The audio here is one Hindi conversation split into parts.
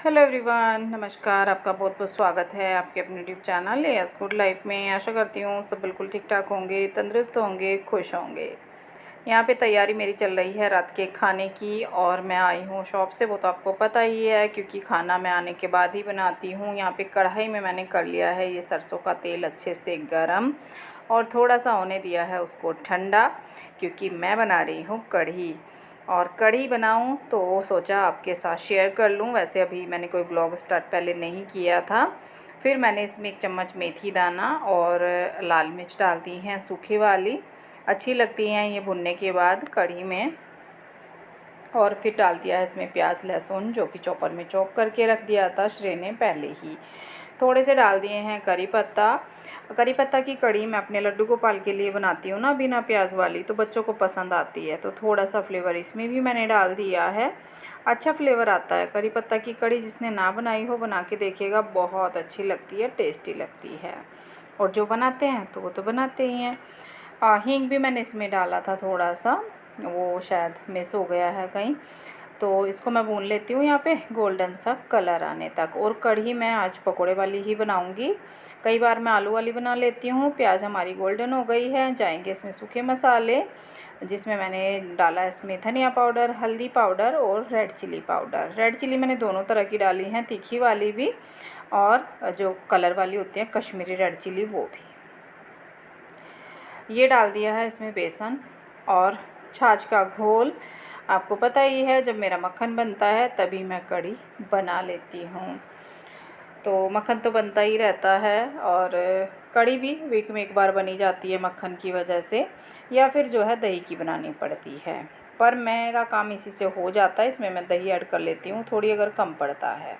हेलो एवरीवन, नमस्कार। आपका बहुत बहुत स्वागत है आपके अपने YouTube channel yes good life में। आशा करती हूँ सब बिल्कुल ठीक ठाक होंगे, तंदुरुस्त होंगे, खुश होंगे। यहाँ पे तैयारी मेरी चल रही है रात के खाने की और मैं आई हूँ शॉप से, वो तो आपको पता ही है क्योंकि खाना मैं आने के बाद ही बनाती हूँ। यहाँ पे कढ़ाई में मैंने कर लिया है ये सरसों का तेल अच्छे से गरम और थोड़ा सा होने दिया है उसको ठंडा, क्योंकि मैं बना रही हूँ कढ़ी। और कढ़ी बनाऊं तो सोचा आपके साथ शेयर कर लूं। वैसे अभी मैंने कोई ब्लॉग स्टार्ट पहले नहीं किया था। फिर मैंने इसमें 1 चम्मच मेथी दाना और लाल मिर्च डाल दी हैं सूखी वाली, अच्छी लगती हैं ये भुनने के बाद कढ़ी में। और फिर डाल दिया है इसमें प्याज लहसुन, जो कि चॉपर में चॉप करके रख दिया था श्रेय ने पहले ही। थोड़े से डाल दिए हैं करी पत्ता। करी पत्ता की कढ़ी मैं अपने लड्डू गोपाल के लिए बनाती हूँ ना, बिना प्याज वाली, तो बच्चों को पसंद आती है, तो थोड़ा सा फ्लेवर इसमें भी मैंने डाल दिया है। अच्छा फ्लेवर आता है करी पत्ता की कढ़ी। जिसने ना बनाई हो बना के देखिएगा, बहुत अच्छी लगती है, टेस्टी लगती है। और जो बनाते हैं तो वो तो बनाते ही हैं। हींग भी मैंने इसमें डाला था थोड़ा सा, वो शायद मिस हो गया है कहीं, तो इसको मैं भून लेती हूँ यहाँ पे गोल्डन सा कलर आने तक। और कढ़ी मैं आज पकोड़े वाली ही बनाऊँगी। कई बार मैं आलू वाली बना लेती हूँ। प्याज हमारी गोल्डन हो गई है, जाएंगे इसमें सूखे मसाले, जिसमें मैंने डाला इसमें धनिया पाउडर, हल्दी पाउडर और red chili powder. Red chili मैंने दोनों तरह की डाली हैं, तीखी वाली भी और जो कलर वाली होती है कश्मीरी रेड चिली, वो भी। ये डाल दिया है इसमें बेसन और छाछ का घोल। आपको पता ही है जब मेरा मक्खन बनता है तभी मैं कढ़ी बना लेती हूँ, तो मक्खन तो बनता ही रहता है। और कढ़ी भी वीक में एक बार बनी जाती है मक्खन की वजह से, या फिर जो है दही की बनानी पड़ती है, पर मेरा काम इसी से हो जाता है। इसमें मैं दही ऐड कर लेती हूँ थोड़ी, अगर कम पड़ता है।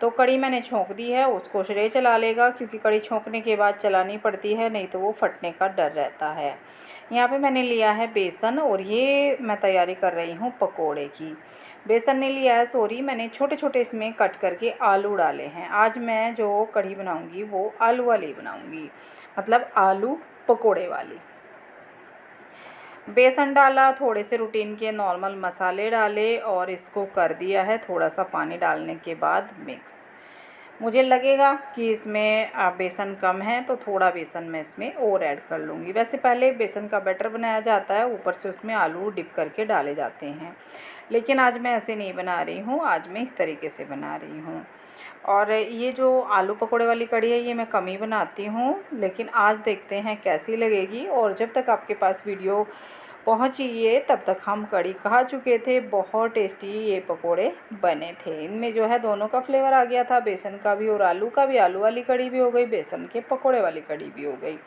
तो कढ़ी मैंने छोंक दी है, उसको श्रेय चला लेगा, क्योंकि कढ़ी छोंकने के बाद चलानी पड़ती है, नहीं तो वो फटने का डर रहता है। यहाँ पे मैंने लिया है बेसन और ये मैं तैयारी कर रही हूँ पकोड़े की। बेसन ने लिया है, सॉरी, मैंने छोटे छोटे इसमें कट करके आलू डाले हैं। आज मैं जो कढ़ी बनाऊँगी वो आलू वाली बनाऊँगी, मतलब आलू पकोड़े वाली। बेसन डाला, थोड़े से रूटीन के नॉर्मल मसाले डाले और इसको कर दिया है थोड़ा सा पानी डालने के बाद मिक्स। मुझे लगेगा कि इसमें बेसन कम है तो थोड़ा बेसन मैं इसमें और ऐड कर लूँगी। वैसे पहले बेसन का बैटर बनाया जाता है, ऊपर से उसमें आलू डिप करके डाले जाते हैं, लेकिन आज मैं ऐसे नहीं बना रही हूँ, आज मैं इस तरीके से बना रही हूँ। और ये जो आलू पकोड़े वाली कढ़ी है ये मैं कम ही बनाती हूँ, लेकिन आज देखते हैं कैसी लगेगी। और जब तक आपके पास वीडियो पहुँची ये, तब तक हम कढ़ी खा चुके थे। बहुत टेस्टी ये पकोड़े बने थे। इनमें जो है दोनों का फ्लेवर आ गया था, बेसन का भी और आलू का भी। आलू वाली कढ़ी भी हो गई, बेसन के पकोड़े वाली कढ़ी भी हो गई।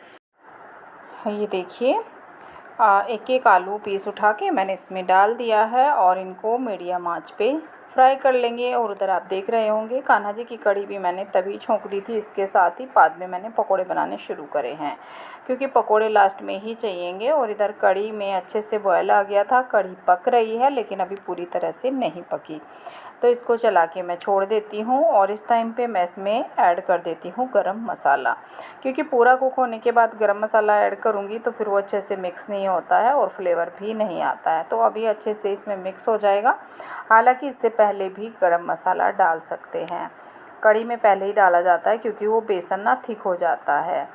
ये देखिए, एक एक आलू पीस उठा के मैंने इसमें डाल दिया है और इनको मीडियम आंच पे फ्राई कर लेंगे। और उधर आप देख रहे होंगे कान्हा जी की कढ़ी भी मैंने तभी छोंक दी थी, इसके साथ ही बाद में मैंने पकोड़े बनाने शुरू करे हैं, क्योंकि पकोड़े लास्ट में ही चाहिएंगे। और इधर कढ़ी में अच्छे से बॉयल आ गया था, कढ़ी पक रही है लेकिन अभी पूरी तरह से नहीं पकी, तो इसको चला के मैं छोड़ देती हूँ। और इस टाइम पे मैं इसमें ऐड कर देती हूँ गरम मसाला, क्योंकि पूरा कुक होने के बाद गरम मसाला ऐड करूँगी तो फिर वो अच्छे से मिक्स नहीं होता है और फ्लेवर भी नहीं आता है। तो अभी अच्छे से इसमें मिक्स हो जाएगा। हालांकि इससे पहले भी गरम मसाला डाल सकते हैं, कढ़ी में पहले ही डाला जाता है क्योंकि वो बेसन ना थिक हो जाता है।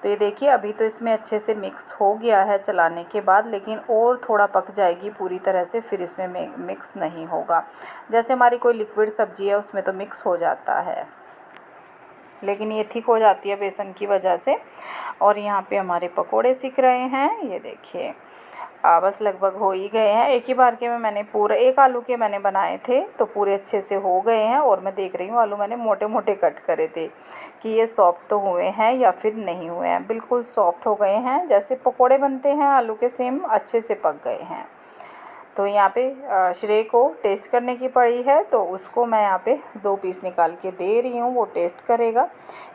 तो ये देखिए, अभी तो इसमें अच्छे से मिक्स हो गया है चलाने के बाद, लेकिन और थोड़ा पक जाएगी पूरी तरह से, फिर इसमें मिक्स नहीं होगा। जैसे हमारी कोई लिक्विड सब्जी है उसमें तो मिक्स हो जाता है, लेकिन ये थिक हो जाती है बेसन की वजह से। और यहाँ पे हमारे पकोड़े सिक रहे हैं, ये देखिए। बस लगभग हो ही गए हैं। एक ही बार के में मैंने पूरा एक आलू के मैंने बनाए थे तो पूरे अच्छे से हो गए हैं। और मैं देख रही हूँ आलू मैंने मोटे मोटे कट करे थे कि ये सॉफ्ट तो हुए हैं या फिर नहीं हुए हैं। बिल्कुल सॉफ्ट हो गए हैं, जैसे पकोड़े बनते हैं आलू के, सेम अच्छे से पक गए हैं। तो यहाँ पे श्रेय को टेस्ट करने की पड़ी है, तो उसको मैं यहाँ पे 2 पीस निकाल के दे रही हूँ, वो टेस्ट करेगा,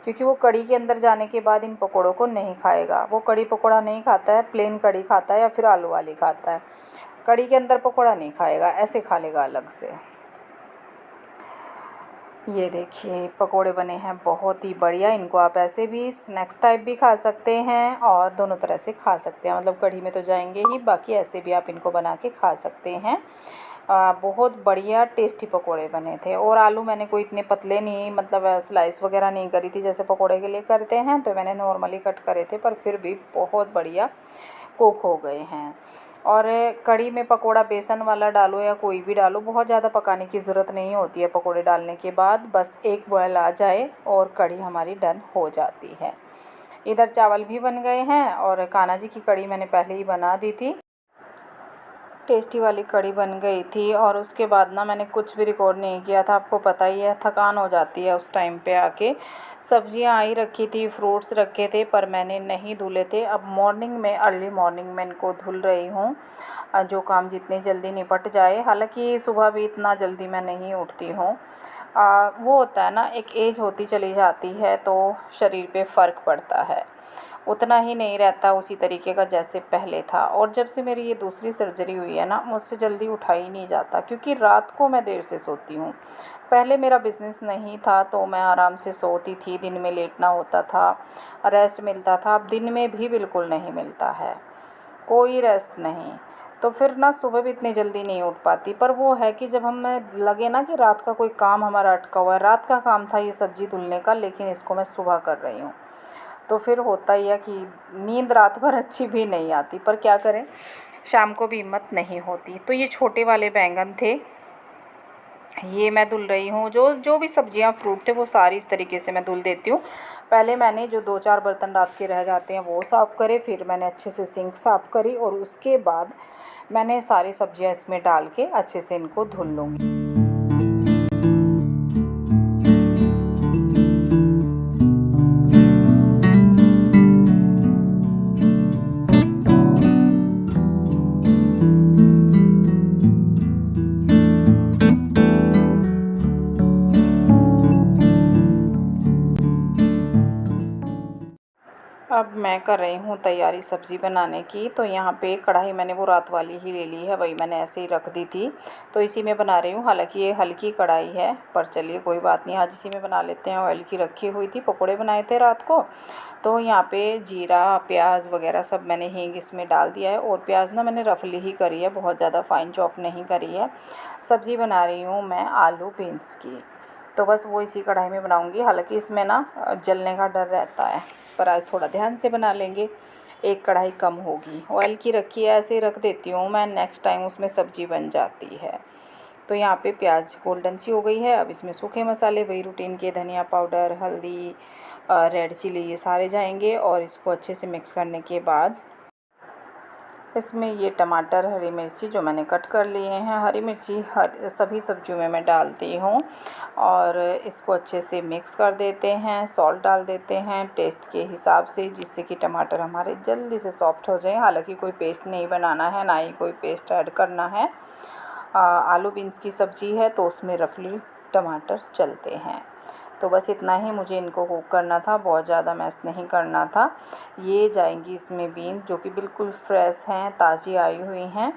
क्योंकि वो कढ़ी के अंदर जाने के बाद इन पकोड़ों को नहीं खाएगा। वो कढ़ी पकोड़ा नहीं खाता है, प्लेन कढ़ी खाता है या फिर आलू वाली खाता है, कढ़ी के अंदर पकोड़ा नहीं खाएगा, ऐसे खा लेगा अलग से। ये देखिए पकोड़े बने हैं बहुत ही बढ़िया। इनको आप ऐसे भी स्नैक्स टाइप भी खा सकते हैं और दोनों तरह से खा सकते हैं, मतलब कढ़ी में तो जाएंगे ही, बाकी ऐसे भी आप इनको बना के खा सकते हैं। बहुत बढ़िया टेस्टी पकोड़े बने थे। और आलू मैंने कोई इतने पतले नहीं, मतलब स्लाइस वगैरह नहीं करी थी जैसे पकोड़े के लिए करते हैं, तो मैंने नॉर्मली कट करे थे, पर फिर भी बहुत बढ़िया कुक हो गए हैं। और कढ़ी में पकोड़ा बेसन वाला डालो या कोई भी डालो, बहुत ज़्यादा पकाने की ज़रूरत नहीं होती है। पकोड़े डालने के बाद बस एक बॉयल आ जाए और कढ़ी हमारी डन हो जाती है। इधर चावल भी बन गए हैं और कान्हा जी की कढ़ी मैंने पहले ही बना दी थी। टेस्टी वाली कढ़ी बन गई थी और उसके बाद ना मैंने कुछ भी रिकॉर्ड नहीं किया था। आपको पता ही है थकान हो जाती है उस टाइम पे आके। सब्जियां आई रखी थी, फ्रूट्स रखे थे, पर मैंने नहीं धुले थे। अब मॉर्निंग में, अर्ली मॉर्निंग में इनको धुल रही हूँ, जो काम जितनी जल्दी निपट जाए। हालांकि सुबह भी इतना जल्दी मैं नहीं उठती हूँ। वो होता है ना, एक एज होती चली जाती है तो शरीर पे फ़र्क पड़ता है, उतना ही नहीं रहता उसी तरीके का जैसे पहले था। और जब से मेरी ये दूसरी सर्जरी हुई है ना, मुझसे जल्दी उठा ही नहीं जाता, क्योंकि रात को मैं देर से सोती हूँ। पहले मेरा बिज़नेस नहीं था तो मैं आराम से सोती थी, दिन में लेटना होता था, रेस्ट मिलता था। अब दिन में भी बिल्कुल नहीं मिलता है, कोई रेस्ट नहीं। तो फिर ना सुबह भी इतनी जल्दी नहीं उठ पाती। पर वो है कि जब हमें लगे ना कि रात का कोई काम हमारा अटका हुआ है, रात का काम था ये सब्ज़ी धुलने का, लेकिन इसको मैं सुबह कर रही हूँ, तो फिर होता ही है कि नींद रात भर अच्छी भी नहीं आती। पर क्या करें, शाम को भी हिम्मत नहीं होती। तो ये छोटे वाले बैंगन थे, ये मैं धुल रही हूँ। जो जो भी सब्जियाँ फ्रूट थे वो सारी इस तरीके से मैं धुल देती हूँ। पहले मैंने जो 2-4 बर्तन रात के रह जाते हैं वो साफ़ करे, फिर मैंने अच्छे से सिंक साफ़ करी और उसके बाद मैंने सारी सब्जियाँ इसमें डाल के अच्छे से इनको धुल लूँगी। अब मैं कर रही हूँ तैयारी सब्ज़ी बनाने की। तो यहाँ पे कढ़ाई मैंने वो रात वाली ही ले ली है, वही मैंने ऐसे ही रख दी थी, तो इसी में बना रही हूँ। हालांकि ये हल्की कढ़ाई है, पर चलिए कोई बात नहीं, आज इसी में बना लेते हैं। ऑयल की रखी हुई थी, पकोड़े बनाए थे रात को, तो यहाँ पे जीरा प्याज वगैरह सब मैंने हींग इसमें डाल दिया है। और प्याज ना मैंने रफली ही करी है, बहुत ज़्यादा फाइन चॉप नहीं करी है। सब्ज़ी बना रही हूँ मैं आलू बीन्स की, तो बस वो इसी कढ़ाई में बनाऊंगी। हालांकि इसमें ना जलने का डर रहता है, पर आज थोड़ा ध्यान से बना लेंगे, एक कढ़ाई कम होगी। ऑयल की रखी है, ऐसे ही रख देती हूँ मैं, नेक्स्ट टाइम उसमें सब्ज़ी बन जाती है। तो यहाँ पे प्याज गोल्डन सी हो गई है। अब इसमें सूखे मसाले वही रूटीन के, धनिया पाउडर, हल्दी, रेड चिली, ये सारे जाएंगे। और इसको अच्छे से मिक्स करने के बाद इसमें ये टमाटर, हरी मिर्ची जो मैंने कट कर लिए हैं, हरी मिर्ची सभी सब्जियों में मैं डालती हूँ और इसको अच्छे से मिक्स कर देते हैं। सॉल्ट डाल देते हैं टेस्ट के हिसाब से, जिससे कि टमाटर हमारे जल्दी से सॉफ्ट हो जाए। हालांकि कोई पेस्ट नहीं बनाना है, ना ही कोई पेस्ट ऐड करना है। आलू बीन्स की सब्ज़ी है तो उसमें रफली टमाटर चलते हैं। तो बस इतना ही मुझे इनको कुक करना था, बहुत ज़्यादा मैश नहीं करना था। ये जाएंगी इसमें बीन्स, जो कि बिल्कुल फ्रेश हैं, ताज़ी आई हुई हैं।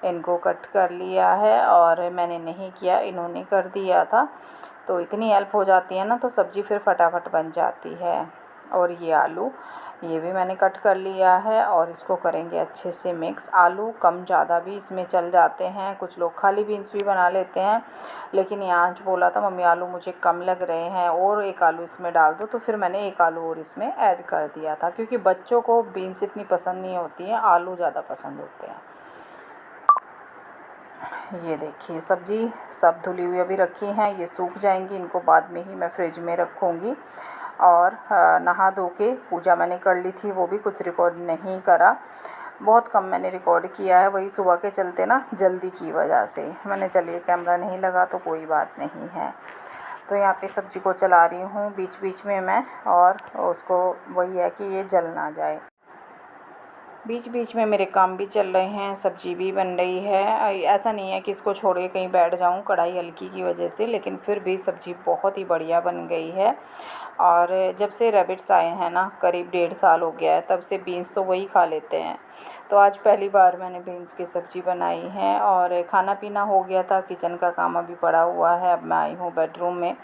इनको कट कर लिया है और मैंने नहीं किया, इन्होंने कर दिया था। तो इतनी हेल्प हो जाती है ना, तो सब्ज़ी फिर फटाफट बन जाती है। और ये आलू, ये भी मैंने कट कर लिया है और इसको करेंगे अच्छे से मिक्स। आलू कम ज़्यादा भी इसमें चल जाते हैं, कुछ लोग खाली बीन्स भी बना लेते हैं, लेकिन यहाँ आज बोला था मम्मी आलू मुझे कम लग रहे हैं और एक आलू इसमें डाल दो, तो फिर मैंने एक आलू और इसमें ऐड कर दिया था। क्योंकि बच्चों को बीन्स इतनी पसंद नहीं होती हैं, आलू ज़्यादा पसंद होते हैं। ये देखिए सब्ज़ी सब धुली हुई अभी रखी हैं, ये सूख जाएंगी, इनको बाद में ही मैं फ्रिज में रखूँगी। और नहा धो के पूजा मैंने कर ली थी, वो भी कुछ रिकॉर्ड नहीं करा, बहुत कम मैंने रिकॉर्ड किया है, वही सुबह के चलते ना जल्दी की वजह से मैंने, चलिए कैमरा नहीं लगा तो कोई बात नहीं है। तो यहाँ पे सब्ज़ी को चला रही हूँ बीच बीच में मैं, और उसको वही है कि ये जल ना जाए। बीच बीच में मेरे काम भी चल रहे हैं, सब्ज़ी भी बन रही है। ऐसा नहीं है कि इसको छोड़ के कहीं बैठ जाऊं कढ़ाई हल्की की वजह से, लेकिन फिर भी सब्ज़ी बहुत ही बढ़िया बन गई है। और जब से रैबिट्स आए हैं ना, करीब 1.5 साल हो गया है, तब से बीन्स तो वही खा लेते हैं। तो आज पहली बार मैंने बीन्स की सब्ज़ी बनाई है। और खाना पीना हो गया था, किचन का काम अभी पड़ा हुआ है। अब मैं आई हूँ बेडरूम में,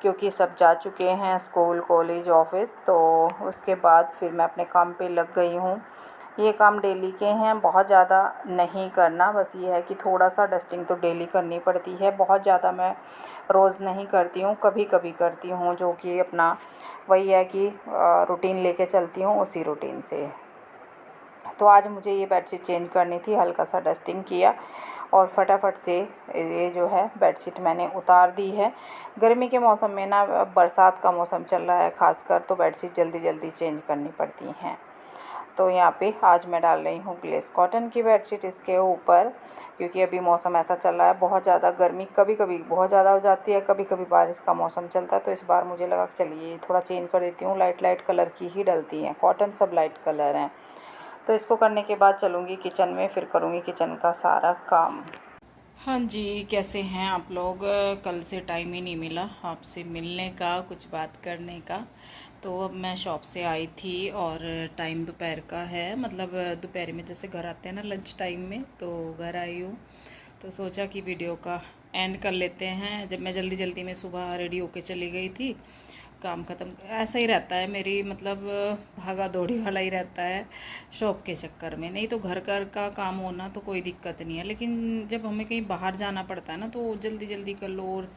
क्योंकि सब जा चुके हैं स्कूल, कॉलेज, ऑफिस। तो उसके बाद फिर मैं अपने काम पे लग गई हूँ। ये काम डेली के हैं, बहुत ज़्यादा नहीं करना, बस ये है कि थोड़ा सा डस्टिंग तो डेली करनी पड़ती है। बहुत ज़्यादा मैं रोज़ नहीं करती हूँ, कभी कभी करती हूँ, जो कि अपना वही है कि रूटीन लेके चलती हूँ, उसी रूटीन से। तो आज मुझे ये बेडशीट चेंज करनी थी, हल्का सा डस्टिंग किया और फटाफट से ये जो है बेडशीट मैंने उतार दी है। गर्मी के मौसम में ना, बरसात का मौसम चल रहा है खासकर, तो बेडशीट जल्दी जल्दी चेंज करनी पड़ती हैं। तो यहाँ पे आज मैं डाल रही हूँ ग्लेस कॉटन की बेडशीट इसके ऊपर, क्योंकि अभी मौसम ऐसा चल रहा है, बहुत ज़्यादा गर्मी कभी कभी बहुत ज़्यादा हो जाती है, कभी कभी बारिश का मौसम चलता है। तो इस बार मुझे लगा चलिए थोड़ा चेंज कर देती हूँ, लाइट लाइट कलर की ही डलती हैं, कॉटन सब लाइट कलर हैं। तो इसको करने के बाद चलूँगी किचन में, फिर करूँगी किचन का सारा काम। हाँ जी, कैसे हैं आप लोग? कल से टाइम ही नहीं मिला आपसे मिलने का, कुछ बात करने का। तो अब मैं शॉप से आई थी और टाइम दोपहर का है, मतलब दोपहर में जैसे घर आते हैं ना लंच टाइम में, तो घर आई हूँ। तो सोचा कि वीडियो का एंड कर लेते हैं। जब मैं जल्दी जल्दी में सुबह रेडी होके चली गई थी, काम ख़त्म, ऐसा ही रहता है मेरी, मतलब भागा दौड़ी वाला ही रहता है शॉप के चक्कर में। नहीं तो घर का काम होना तो कोई दिक्कत नहीं है, लेकिन जब हमें कहीं बाहर जाना पड़ता है ना, तो जल्दी जल्दी कर लो। और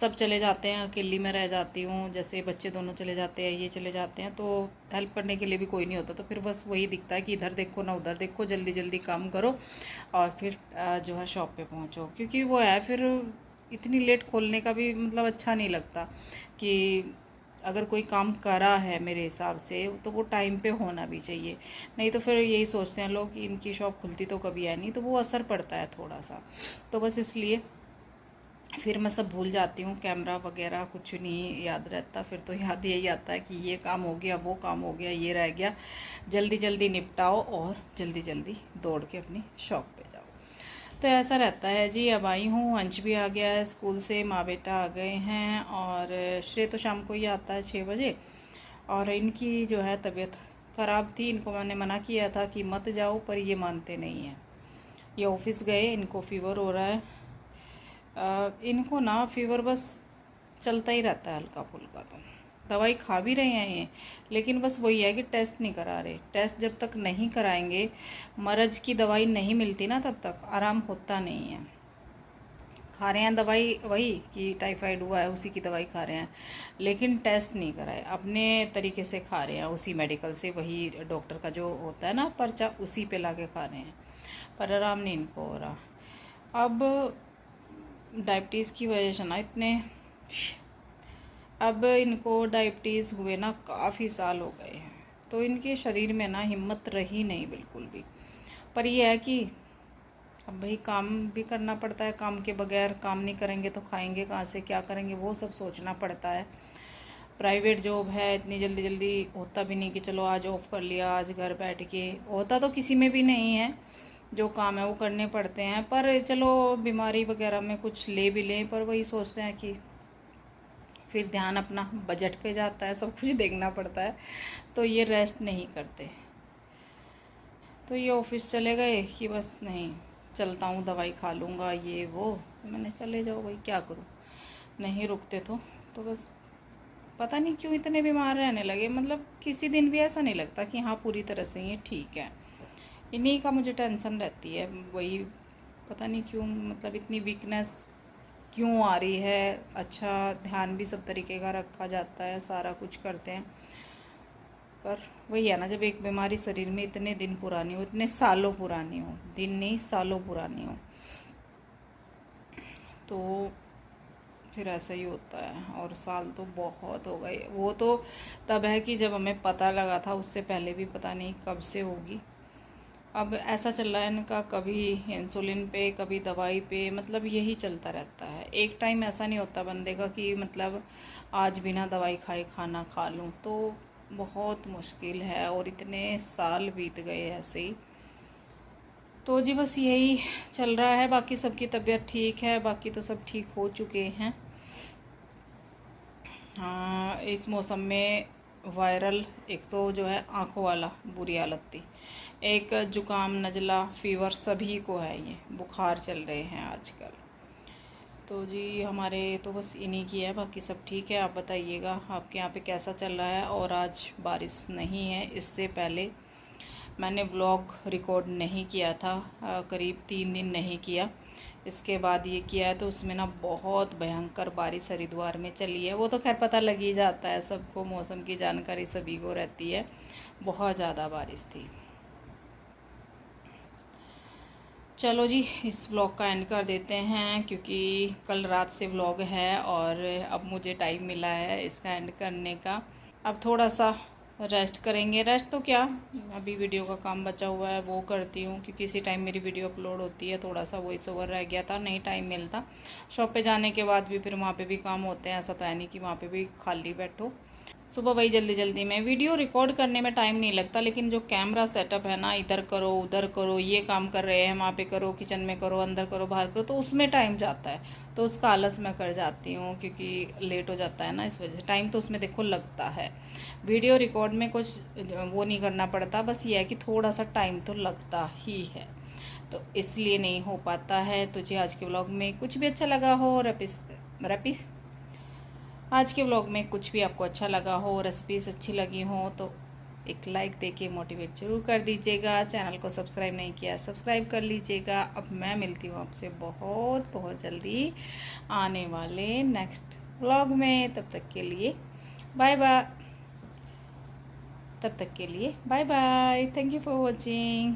सब चले जाते हैं, अकेली में रह जाती हूँ, जैसे बच्चे दोनों चले जाते हैं, ये चले जाते हैं, तो हेल्प करने के लिए भी कोई नहीं होता। तो फिर बस वही दिखता है कि इधर देखो ना उधर देखो, जल्दी जल्दी काम करो और फिर जो है शॉप पे पहुँचो। क्योंकि वो है फिर इतनी लेट खोलने का भी मतलब अच्छा नहीं लगता, कि अगर कोई काम करा है मेरे हिसाब से तो वो टाइम पे होना भी चाहिए। नहीं तो फिर यही सोचते हैं लोग कि इनकी शॉप खुलती तो कभी है नहीं, तो वो असर पड़ता है थोड़ा सा। तो बस इसलिए फिर मैं सब भूल जाती हूँ, कैमरा वगैरह कुछ नहीं याद रहता। फिर तो याद यही आता है कि ये काम हो गया, वो काम हो गया, ये रह गया, जल्दी जल्दी निपटाओ और जल्दी जल्दी दौड़ के अपनी शॉप पे जाओ। तो ऐसा रहता है जी। अब आई हूँ, अंश भी आ गया है स्कूल से, माँ बेटा आ गए हैं, और श्रेय तो शाम को ही आता है 6 बजे। और इनकी जो है तबीयत ख़राब थी, इनको मैंने मना किया था कि मत जाओ, पर ये मानते नहीं हैं। ये ऑफिस गए, इनको फ़ीवर हो रहा है। इनको ना फ़ीवर बस चलता ही रहता है हल्का फुल्का। तो दवाई खा भी रहे हैं ये, लेकिन बस वही है कि टेस्ट नहीं करा रहे। टेस्ट जब तक नहीं कराएंगे, मर्ज़ की दवाई नहीं मिलती ना, तब तक आराम होता नहीं है। खा रहे हैं दवाई वही कि टाइफाइड हुआ है उसी की दवाई खा रहे हैं, लेकिन टेस्ट नहीं कराए, अपने तरीके से खा रहे हैं, उसी मेडिकल से, वही डॉक्टर का जो होता है ना पर्चा, उसी पे ला के खा रहे हैं, पर आराम नहीं इनको हो रहा। अब डायबिटीज़ की वजह से ना अब इनको डायबिटीज़ हुए ना काफ़ी साल हो गए हैं, तो इनके शरीर में ना हिम्मत रही नहीं बिल्कुल भी। पर यह है कि अब भाई काम भी करना पड़ता है, काम के बगैर, काम नहीं करेंगे तो खाएंगे कहाँ से, क्या करेंगे, वो सब सोचना पड़ता है। प्राइवेट जॉब है, इतनी जल्दी जल्दी होता भी नहीं कि चलो आज ऑफ कर लिया, आज घर बैठ के, होता तो किसी में भी नहीं है, जो काम है वो करने पड़ते हैं। पर चलो बीमारी वगैरह में कुछ ले भी लें, पर वही सोचते हैं कि फिर ध्यान अपना बजट पे जाता है, सब कुछ देखना पड़ता है, तो ये रेस्ट नहीं करते। तो ये ऑफिस चले गए कि बस नहीं, चलता हूँ दवाई खा लूँगा, ये वो। तो मैंने चले जाओ भाई, क्या करूँ, नहीं रुकते तो बस पता नहीं क्यों इतने बीमार रहने लगे। मतलब किसी दिन भी ऐसा नहीं लगता कि हाँ पूरी तरह से ये ठीक है। इन्हीं का मुझे टेंशन रहती है, वही पता नहीं क्यों, मतलब इतनी वीकनेस क्यों आ रही है। अच्छा ध्यान भी सब तरीके का रखा जाता है, सारा कुछ करते हैं, पर वही है ना, जब एक बीमारी शरीर में इतने दिन पुरानी हो, इतने सालों पुरानी हो, दिन नहीं सालों पुरानी हो, तो फिर ऐसा ही होता है। और साल तो बहुत हो गए, वो तो तब है कि जब हमें पता लगा था, उससे पहले भी पता नहीं कब से होगी। अब ऐसा चल रहा है इनका, कभी इंसुलिन पे, कभी दवाई पे, मतलब यही चलता रहता है। एक टाइम ऐसा नहीं होता बंदे का कि मतलब आज बिना दवाई खाए खाना खा लूँ, तो बहुत मुश्किल है। और इतने साल बीत गए ऐसे ही। तो जी बस यही चल रहा है। बाकी सबकी तबीयत ठीक है, बाकी तो सब ठीक हो चुके हैं। हाँ, इस मौसम में वायरल, एक तो जो है आँखों वाला बुरी हालत थी, एक जुकाम, नज़ला, फीवर, सभी को है, ये बुखार चल रहे हैं आजकल। तो जी हमारे तो बस इन्हीं की है, बाकी सब ठीक है। आप बताइएगा आपके यहाँ पे कैसा चल रहा है। और आज बारिश नहीं है। इससे पहले मैंने ब्लॉग रिकॉर्ड नहीं किया था, करीब 3 दिन नहीं किया। इसके बाद ये किया है तो उसमें ना बहुत भयंकर बारिश हरिद्वार में चली है। वो तो खैर पता लग ही जाता है सबको, मौसम की जानकारी सभी को रहती है। बहुत ज़्यादा बारिश थी। चलो जी इस व्लॉग का एंड कर देते हैं, क्योंकि कल रात से व्लॉग है और अब मुझे टाइम मिला है इसका एंड करने का। अब थोड़ा सा रेस्ट करेंगे। रेस्ट तो क्या, अभी वीडियो का काम बचा हुआ है वो करती हूँ, क्योंकि इसी टाइम मेरी वीडियो अपलोड होती है। थोड़ा सा वॉइस ओवर रह गया था, नहीं टाइम मिलता। शॉप पे जाने के बाद भी फिर वहाँ पे भी काम होते हैं, ऐसा तो है नहीं कि वहाँ पे भी खाली बैठो। सुबह वही जल्दी जल्दी में वीडियो रिकॉर्ड करने में टाइम नहीं लगता, लेकिन जो कैमरा सेटअप है ना, इधर करो उधर करो, ये काम कर रहे हैं वहाँ पे करो, किचन में करो, अंदर करो बाहर करो, तो उसमें टाइम जाता है। तो उसका आलस मैं कर जाती हूँ, क्योंकि लेट हो जाता है ना, इस वजह से। टाइम तो उसमें देखो लगता है, वीडियो रिकॉर्ड में कुछ वो नहीं करना पड़ता, बस ये है कि थोड़ा सा टाइम तो लगता ही है, तो इसलिए नहीं हो पाता है। तो जी आज के व्लॉग में कुछ भी अच्छा लगा हो, रेपिस आज के व्लॉग में कुछ भी आपको अच्छा लगा हो, रेसिपीज अच्छी लगी हो, तो एक लाइक देके मोटिवेट जरूर कर दीजिएगा। चैनल को सब्सक्राइब नहीं किया सब्सक्राइब कर लीजिएगा। अब मैं मिलती हूँ आपसे बहुत बहुत जल्दी आने वाले नेक्स्ट व्लॉग में। तब तक के लिए bye bye. Thank you for watching.